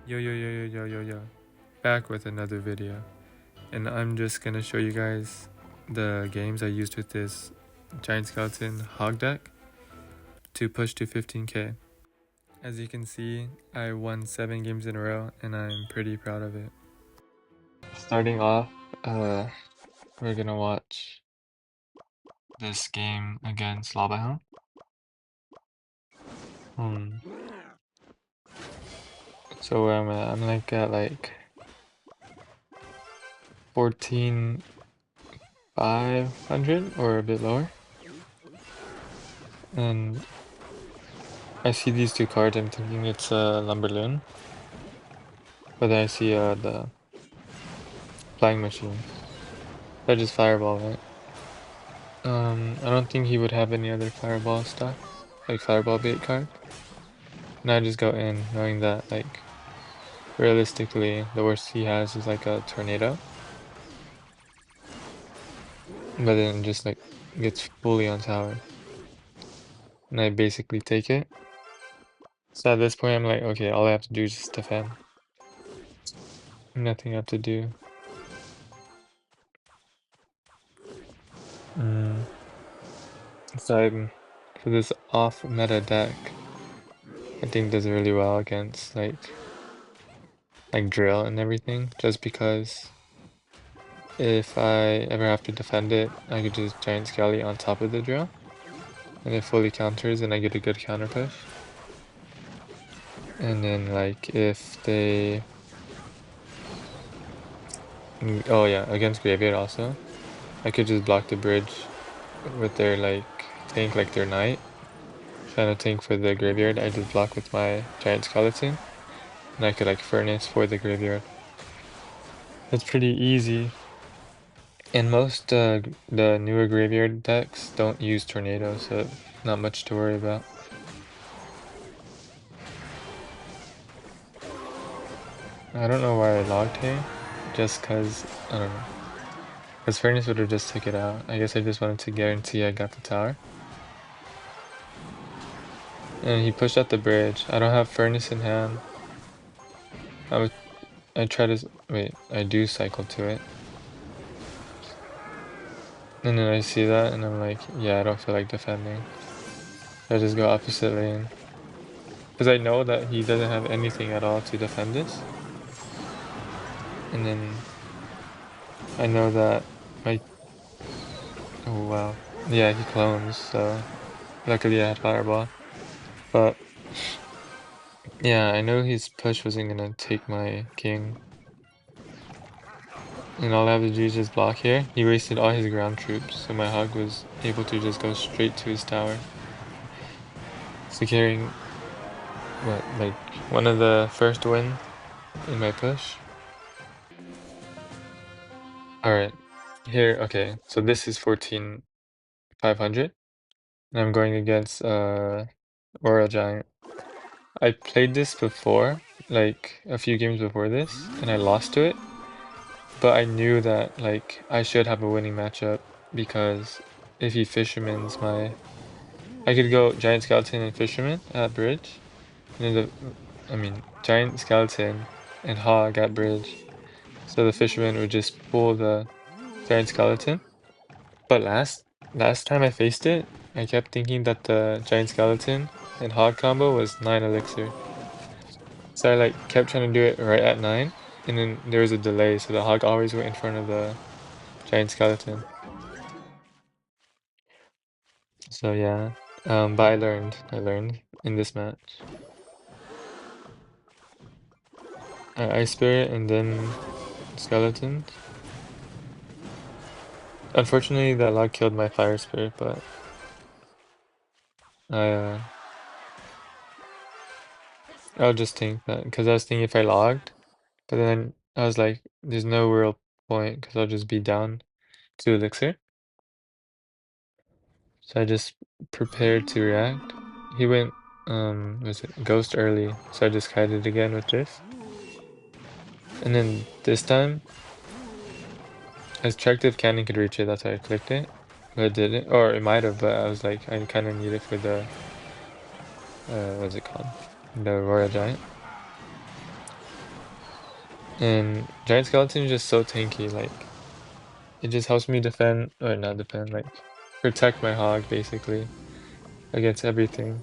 Yo, back with another video, and I'm just gonna show you guys the games I used with this giant skeleton hog deck to push to 15k. As you can see, I won 7 games in a row and I'm pretty proud of it. Starting off, we're gonna watch this game against Lava Hound. So where I'm at, I'm like at like 14,500 or a bit lower. And I see these two cards, I'm thinking it's a Lumberloon. But then I see the flying machine. So I just fireball it. I don't think he would have any other fireball stuff, like fireball bait card. And I just go in knowing that like realistically the worst he has is like a tornado. But then just like gets fully on tower. And I basically take it. So at this point I'm like, okay, all I have to do is just defend. Nothing I have to do. So for this off meta deck, I think does really well against like drill and everything, just because if I ever have to defend it, I could just giant skelly on top of the drill, and it fully counters and I get a good counter push. And then like if they oh yeah, against graveyard also, I could just block the bridge with their like tank, like their knight. Trying to tank for the graveyard, I just block with my giant skeleton, and I could like furnace for the graveyard. That's pretty easy. And most the newer graveyard decks don't use tornadoes, so not much to worry about. I don't know why I logged here, just cause, I don't know. Cause Furnace would have just took it out. I guess I just wanted to guarantee I got the tower. And he pushed out the bridge. I don't have Furnace in hand. I try to, wait, I do cycle to it. And then I see that and I'm like, yeah, I don't feel like defending. I just go opposite lane. Cause I know that he doesn't have anything at all to defend this. And then I know that my, oh wow. Yeah, he clones, so luckily I had Fireball. But yeah, I know his push wasn't gonna take my king. And all I have to do is just block here. He wasted all his ground troops, so my hog was able to just go straight to his tower. Securing, what, like, one of the first win in my push. Alright, here, okay, so this is 14,500. And I'm going against Royal Giant. I played this before, like a few games before this, and I lost to it. But I knew that like I should have a winning matchup because if he Fisherman's I could go Giant Skeleton and Fisherman at bridge. And then Giant Skeleton and Hog at bridge. So the Fisherman would just pull the Giant Skeleton. But last time I faced it, I kept thinking that the Giant Skeleton and Hog combo was 9 elixir. So I like kept trying to do it right at 9, and then there was a delay, so the Hog always went in front of the Giant Skeleton. So yeah, but I learned in this match. Ice Spirit and then Skeletons. Unfortunately, that log killed my Fire Spirit, but I I'll just think that, because I was thinking if I logged, but then I was like, there's no real point, because I'll just be down 2 elixir. So I just prepared to react. He went, was it Ghost early, so I just kited again with this. And then this time, I checked if Cannon could reach it, that's why I clicked it. But it didn't, or it might have, but I was like, I kind of need it for the, what's it called? The Royal Giant. And Giant Skeleton is just so tanky, like it just helps me defend, or not defend, like protect my hog basically against everything.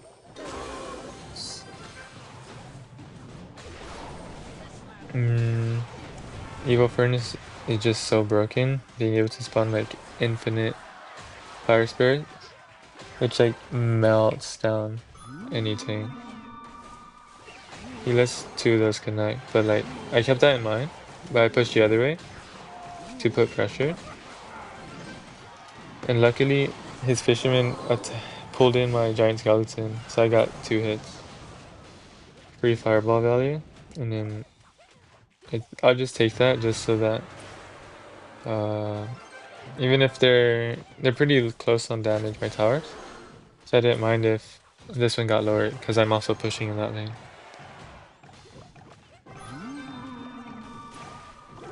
Mm, Evo Furnace is just so broken, being able to spawn like infinite fire spirits, which like melts down anything. He lets two of those connect, but like I kept that in mind, but I pushed the other way to put pressure. And luckily his fisherman pulled in my giant skeleton, so I got 2 hits. Free fireball value, and then I'll just take that just so that uh even if they're pretty close on damage, my towers. So I didn't mind if this one got lowered, because I'm also pushing in that lane.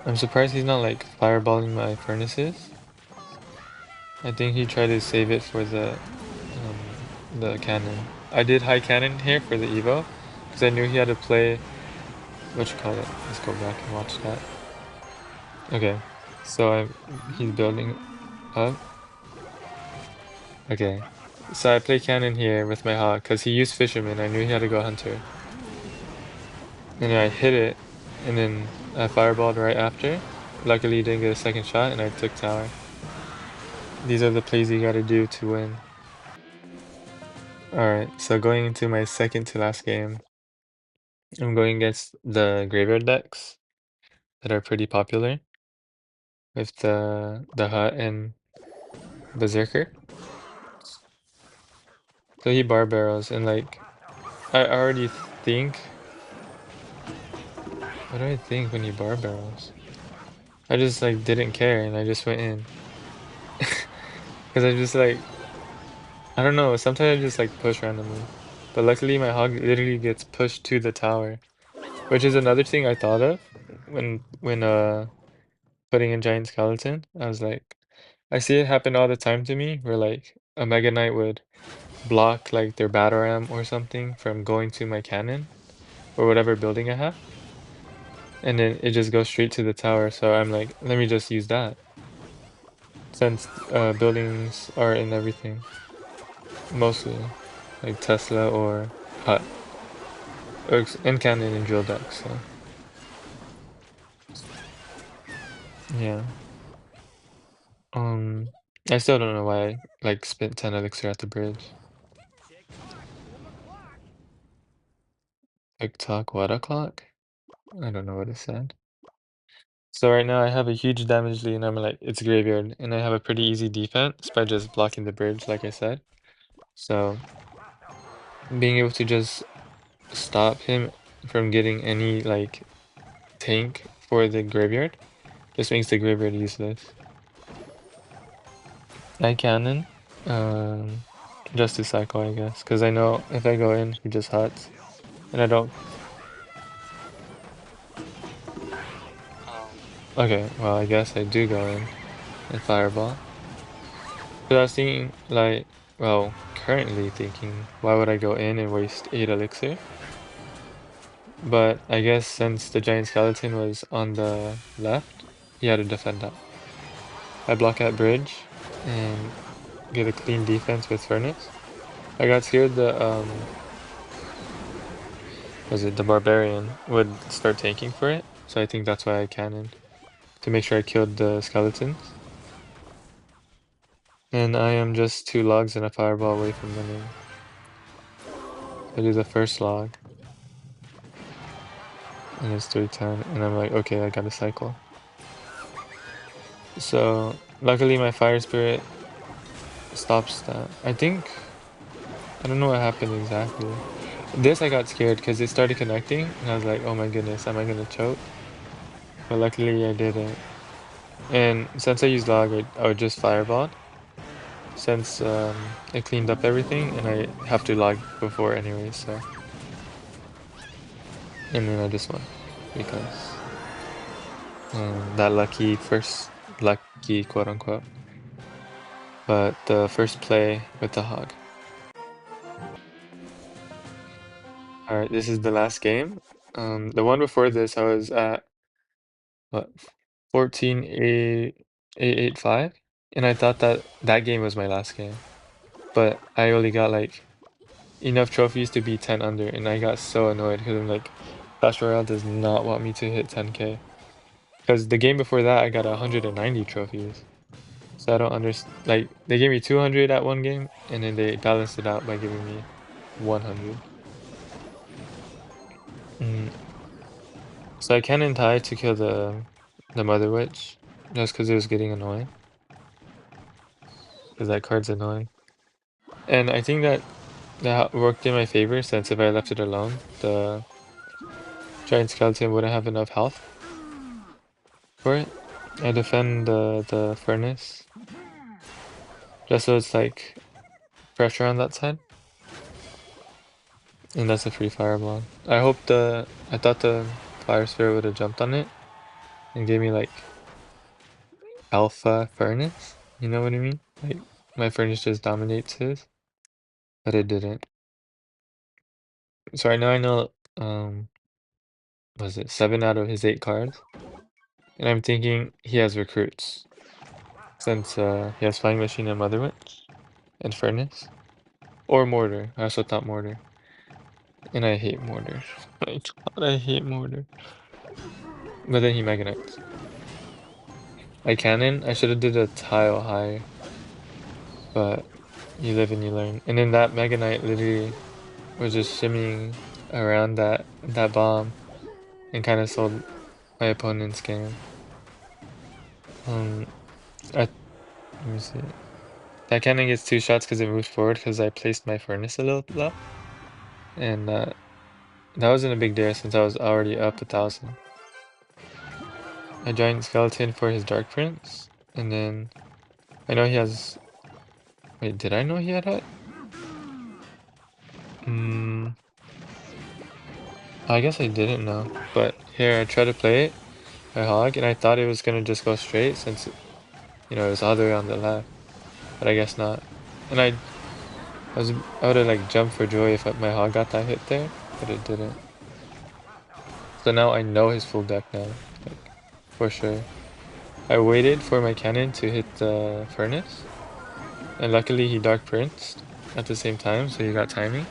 I'm surprised he's not like fireballing my furnaces. I think he tried to save it for the cannon. I did high cannon here for the Evo, because I knew he had to play what you call it. Let's go back and watch that. Okay, so he's building up. Okay, so I play cannon here with my hawk because he used fisherman. I knew he had to go hunter, and then I hit it, and then I fireballed right after. Luckily, he didn't get a second shot, and I took tower. These are the plays you gotta do to win. Alright, so going into my second to last game, I'm going against the graveyard decks that are pretty popular with the Hut and Berserker. So he bar barrels, and like I already think. What do I think when he bar barrels? I just like didn't care and I just went in. Because I just like, I don't know, sometimes I just like push randomly. But luckily my hog literally gets pushed to the tower, which is another thing I thought of when putting in Giant Skeleton. I was like, I see it happen all the time to me where like a Mega Knight would block like their battle ram or something from going to my cannon or whatever building I have. And then it just goes straight to the tower, so I'm like, let me just use that. Since buildings are in everything, mostly, like Tesla or Hut, or and Canyon and Drill Deck, so yeah. Um, I still don't know why I like spent 10 elixir at the bridge. TikTok, what o'clock? I don't know what it said. So right now I have a huge damage lead and I'm like, it's graveyard, and I have a pretty easy defense by just blocking the bridge, like I said. So being able to just stop him from getting any like tank for the graveyard just makes the graveyard useless. I cannon, um, just to cycle, I guess, because I know if I go in, he just huts, and I don't. Okay, well, I guess I do go in and fireball. But I was thinking, like, well, currently thinking, why would I go in and waste 8 elixir? But I guess since the giant skeleton was on the left, he had to defend that. I block at bridge and get a clean defense with furnace. I got scared the barbarian would start tanking for it, so I think that's why I cannoned to make sure I killed the skeletons. And I am just 2 logs and a fireball away from winning. I do the first log, and it's 310, and I'm like, okay, I gotta cycle. So luckily my fire spirit stops that. I don't know what happened exactly. This I got scared because it started connecting, and I was like, oh my goodness, am I gonna choke? But luckily I didn't. And since I used log, I would just fireball, since it cleaned up everything, and I have to log before anyway, so. And then I just won, because that lucky quote unquote. But the first play with the hog. Alright, this is the last game. The one before this, I was at what, 14,885, and I thought that that game was my last game, but I only got like enough trophies to be 10 under, and I got so annoyed because I'm like, Clash Royale does not want me to hit 10k. Because the game before that, I got 190 trophies. So I don't understand. Like, they gave me 200 at one game, and then they balanced it out by giving me 100. So I cannon tie to kill the Mother Witch, just because it was getting annoying. Because that card's annoying. And I think that worked in my favor, since if I left it alone, the Giant Skeleton wouldn't have enough health for it. I defend the Furnace, just so it's like pressure on that side. And that's a free Fireball. I thought the Fire Spirit would have jumped on it and gave me like Alpha Furnace. You know what I mean? Like my Furnace just dominates his, but it didn't. So right now I know was it 7 out of his 8 cards, and I'm thinking he has recruits since he has Flying Machine and Mother Witch and Furnace or Mortar. I also thought Mortar, and I hate Mortar. My God, I hate Mortar. But then he Mega Knights. I cannon. I should have did a tile higher, but you live and you learn. And then that Mega Knight literally was just shimmying around that bomb and kind of sold my opponent's game. Let me see. That cannon gets 2 shots because it moves forward because I placed my Furnace a little low, and that wasn't a big deal since I was already up 1,000. A Giant Skeleton for his Dark Prince, and then I know he has. Wait, did I know he had hut? I guess I didn't know, but here I tried to play it. I hog, and I thought it was gonna just go straight since it was all the way on the left, but I guess not. And I would have like jumped for joy if my hog got that hit there, but it didn't. So now I know his full deck now, like for sure. I waited for my cannon to hit the Furnace, and luckily he Dark Princed at the same time, so he got timing.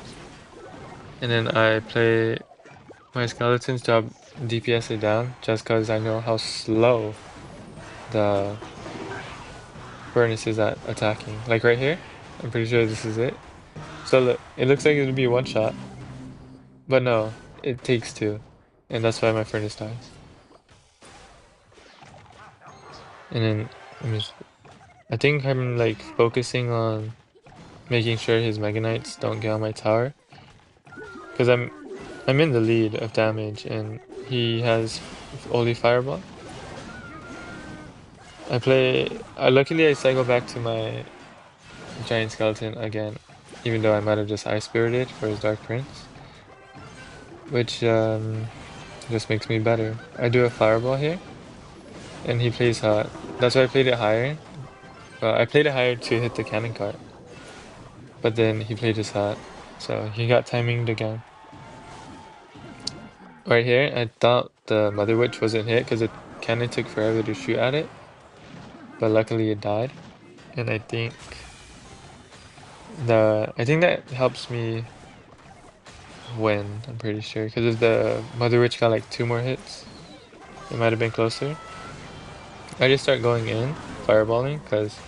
And then I play my Skeletons to DPS it down, just because I know how slow the Furnace is at attacking. Like right here, I'm pretty sure this is it. So look, it looks like it'll be one shot, but no, it takes 2, and that's why my Furnace dies. And then I think I'm like focusing on making sure his Mega Knights don't get on my tower, because I'm in the lead of damage, and he has only Fireball. Luckily I cycle back to my Giant Skeleton again, even though I might have just Ice Spirited for his Dark Prince, which just makes me better. I do a Fireball here, and he plays Hot. That's why I played it higher. I played it higher to hit the cannon cart, but then he played his Hot, so he got timinged again. Right here, I thought the Mother Witch wasn't hit because the cannon took forever to shoot at it, but luckily it died, and I think that helps me win. I'm pretty sure because if the Mother Witch got like 2 more hits, it might have been closer. I just start going in, fireballing, because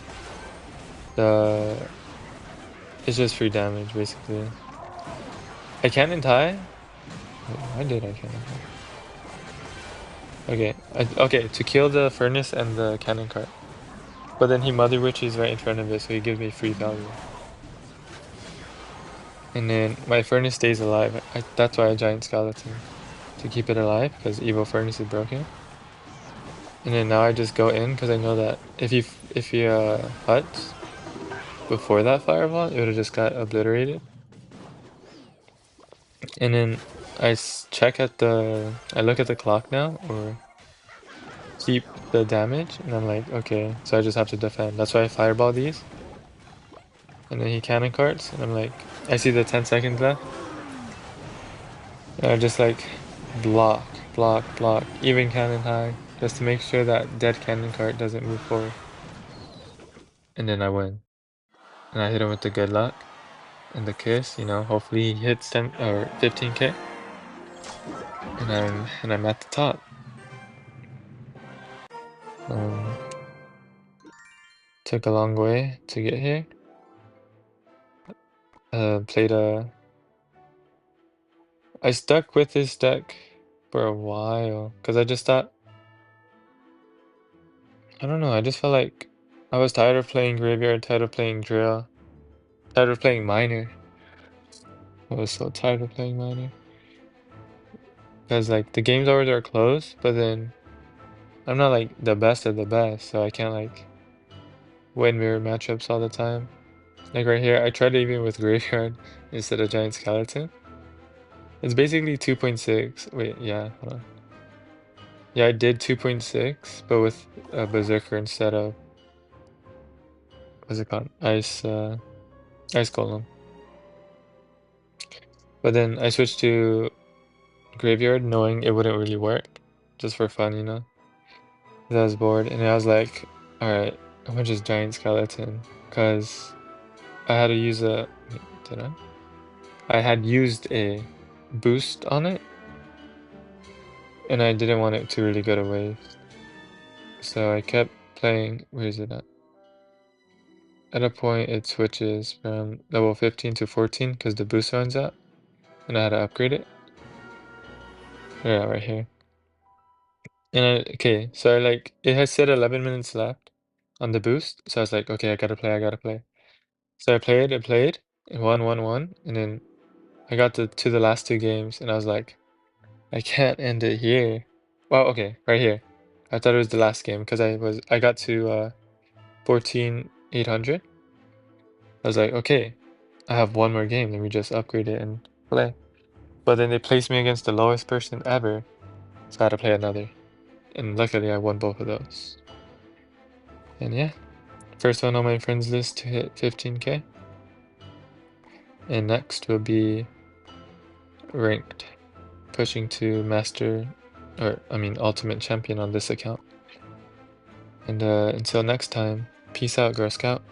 it's just free damage basically. I cannon tie. Wait, why did I cannon tie? Okay, okay, to kill the Furnace and the cannon cart. But then he Mother Witches right in front of it, so he gives me free value. And then my Furnace stays alive. That's why I Giant Skeleton, to keep it alive, because Evil Furnace is broken. And then now I just go in, because I know that if he huts before that Fireball, it would have just got obliterated. And then I look at the clock now, or keep the damage, and I'm like, okay, so I just have to defend. That's why I Fireball these. And then he cannon carts, and I'm like, I see the 10 seconds left. And I just like block, block, block, even cannon high. just to make sure that dead cannon cart doesn't move forward. And then I win. And I hit him with the good luck and the kiss, you know, hopefully he hits 10 or 15k. And I'm at the top. Took a long way to get here. I stuck with this deck for a while because I just thought, I don't know, I just felt like I was tired of playing Graveyard, tired of playing Drill, tired of playing Miner. I was so tired of playing Miner. Because like the games always are close, but then I'm not like the best of the best, so I can't like win mirror matchups all the time. Like right here, I tried it even with Graveyard instead of Giant Skeleton. It's basically 2.6. Wait, yeah, hold on. Yeah, I did 2.6, but with a Berserker instead of, what's it called? Ice Golem. But then I switched to Graveyard knowing it wouldn't really work, just for fun, you know? 'Cause I was bored, and I was like, alright, I'm gonna just Giant Skeleton, because I had to use a, wait, did I? I had used a boost on it, and I didn't want it to really go to waste. So I kept playing, where is it at? At a point, it switches from level 15 to 14 because the boost runs out, and I had to upgrade it. Yeah, right here. And okay, so it has said 11 minutes left on the boost, so I was like, okay, I gotta play. So I played, and won, and then I got to the last two games, and I was like, I can't end it here. Well, okay, right here. I thought it was the last game because I got to 14,800. I was like, okay, I have one more game, let me just upgrade it and play. But then they placed me against the lowest person ever, so I had to play another. And luckily I won both of those. And yeah, first one on my friends list to hit 15k. And next will be ranked, pushing to master, or I mean ultimate champion on this account. And until next time, peace out, Girl Scout.